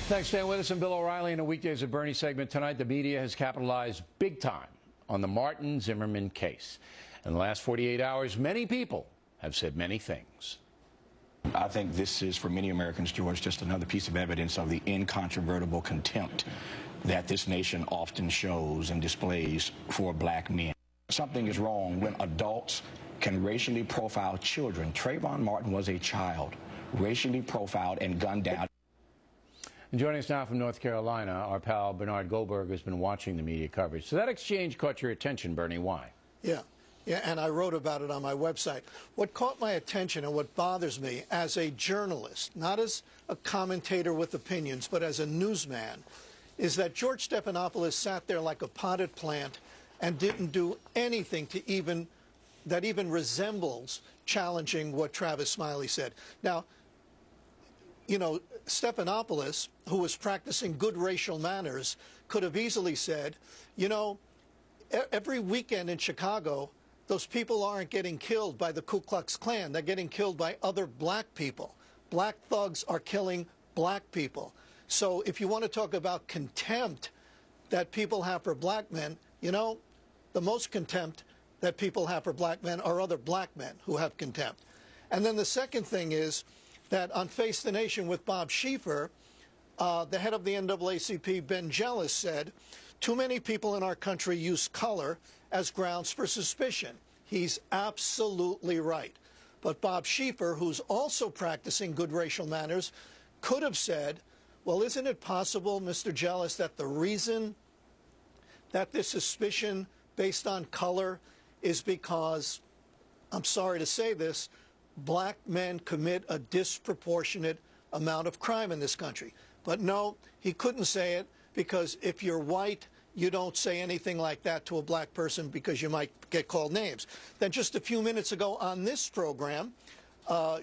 Thanks for staying with us. I'm Bill O'Reilly in a Weekdays at Bernie segment. Tonight, the media has capitalized big time on the Martin Zimmerman case. In the last 48 hours, many people have said many things. I think this is, for many Americans, George, just another piece of evidence of the incontrovertible contempt that this nation often shows and displays for black men. Something is wrong when adults can racially profile children. Trayvon Martin was a child, racially profiled and gunned down. And joining us now from North Carolina, our pal Bernard Goldberg has been watching the media coverage. So that exchange caught your attention, Bernie. Why? Yeah, and I wrote about it on my website. What caught my attention and what bothers me as a journalist, not as a commentator with opinions, but as a newsman, is that George Stephanopoulos sat there like a potted plant and didn't do anything that even resembles challenging what Travis Smiley said. Now, you know, Stephanopoulos, who was practicing good racial manners, could have easily said, you know, every weekend in Chicago, those people aren't getting killed by the Ku Klux Klan. They're getting killed by other black people. Black thugs are killing black people. So if you want to talk about contempt that people have for black men, you know, the most contempt that people have for black men are other black men who have contempt. And then the second thing is that on Face the Nation with Bob Schieffer, the head of the NAACP, Ben Jealous, said, too many people in our country use color as grounds for suspicion. He's absolutely right. But Bob Schieffer, who's also practicing good racial manners, could have said, well, isn't it possible, Mr. Jealous, that the reason that this suspicion based on color is because, I'm sorry to say this, black men commit a disproportionate amount of crime in this country. But no, he couldn't say it because if you're white, you don't say anything like that to a black person because you might get called names. Then just a few minutes ago on this program,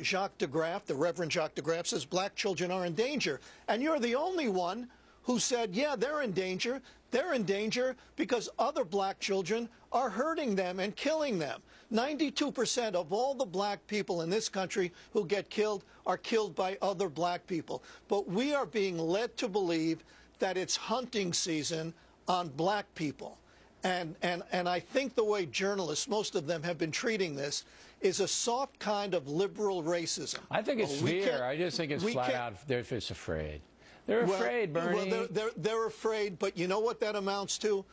Jacques de Graaf, the Reverend Jacques de Graaf, says black children are in danger. And you're the only one who said, yeah, they're in danger. They're in danger because other black children are hurting them and killing them. 92% of all the black people in this country who get killed are killed by other black people. But we are being led to believe that it's hunting season on black people. And I think the way journalists, most of them, have been treating this is a soft kind of liberal racism. I think it's fear. I just think it's flat out, they're just afraid. They're afraid, Bernie. Well, they're afraid, but you know what that amounts to?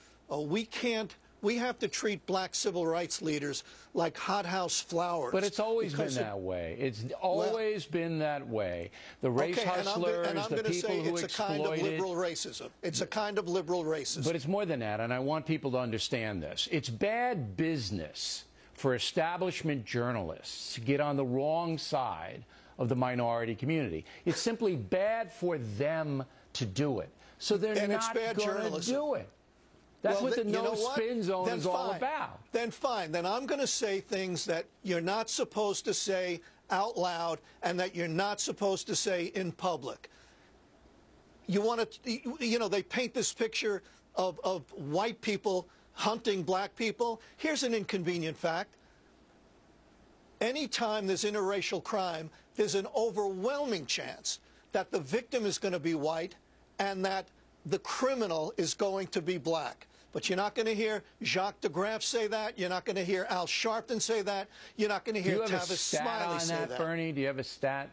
We have to treat black civil rights leaders like hothouse flowers. But it's always been that way. It's always been that way. The race hustlers, the people who exploit it. It's a kind of liberal racism. It's a kind of liberal racism. But it's more than that, and I want people to understand this. It's bad business for establishment journalists to get on the wrong side of the minority community. It's simply bad for them to do it. So they're not going to do it. That's what the no-spin zone is all about. Then fine. Then I'm going to say things that you're not supposed to say out loud and that you're not supposed to say in public. You want to, you know, they paint this picture of white people hunting black people. Here's an inconvenient fact. Anytime there's interracial crime, there's an overwhelming chance that the victim is going to be white and that the criminal is going to be black. But you're not going to hear Jacques de Graaf say that. You're not going to hear Al Sharpton say that. You're not going to hear Travis Smiley say that. Bernie, do you have a stat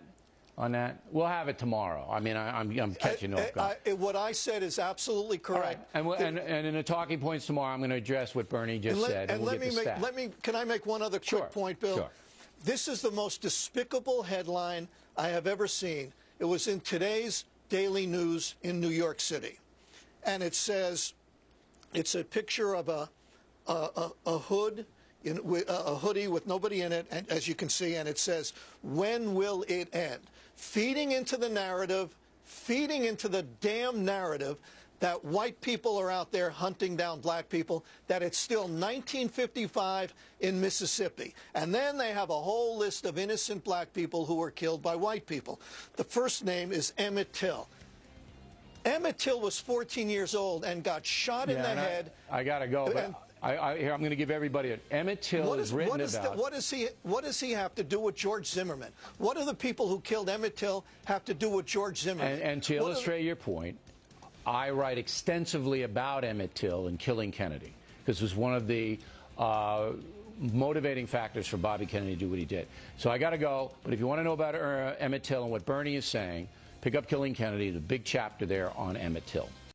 on that? We'll have it tomorrow. I mean, I'm catching off guard. What I said is absolutely correct. All right. And in the talking points tomorrow, I'm going to address what Bernie just said. And can I make one other quick point, Bill? Sure. This is the most despicable headline I have ever seen. It was in today's Daily News in New York City. And it says, it's a picture of a hood, a hoodie with nobody in it, and, as you can see, and it says, when will it end? Feeding into the narrative, feeding into the damn narrative that white people are out there hunting down black people, that it's still 1955 in Mississippi. And then they have a whole list of innocent black people who were killed by white people. The first name is Emmett Till. Emmett Till was 14 years old and got shot in the head. I got to go. Here, I'm going to give everybody it. Emmett Till is written about. What does he have to do with George Zimmerman? What do the people who killed Emmett Till have to do with George Zimmerman? And to illustrate your point, I write extensively about Emmett Till and killing Kennedy, because it was one of the motivating factors for Bobby Kennedy to do what he did. So I got to go, but if you want to know about Emmett Till and what Bernie is saying, pick up Killing Kennedy, the big chapter there on Emmett Till.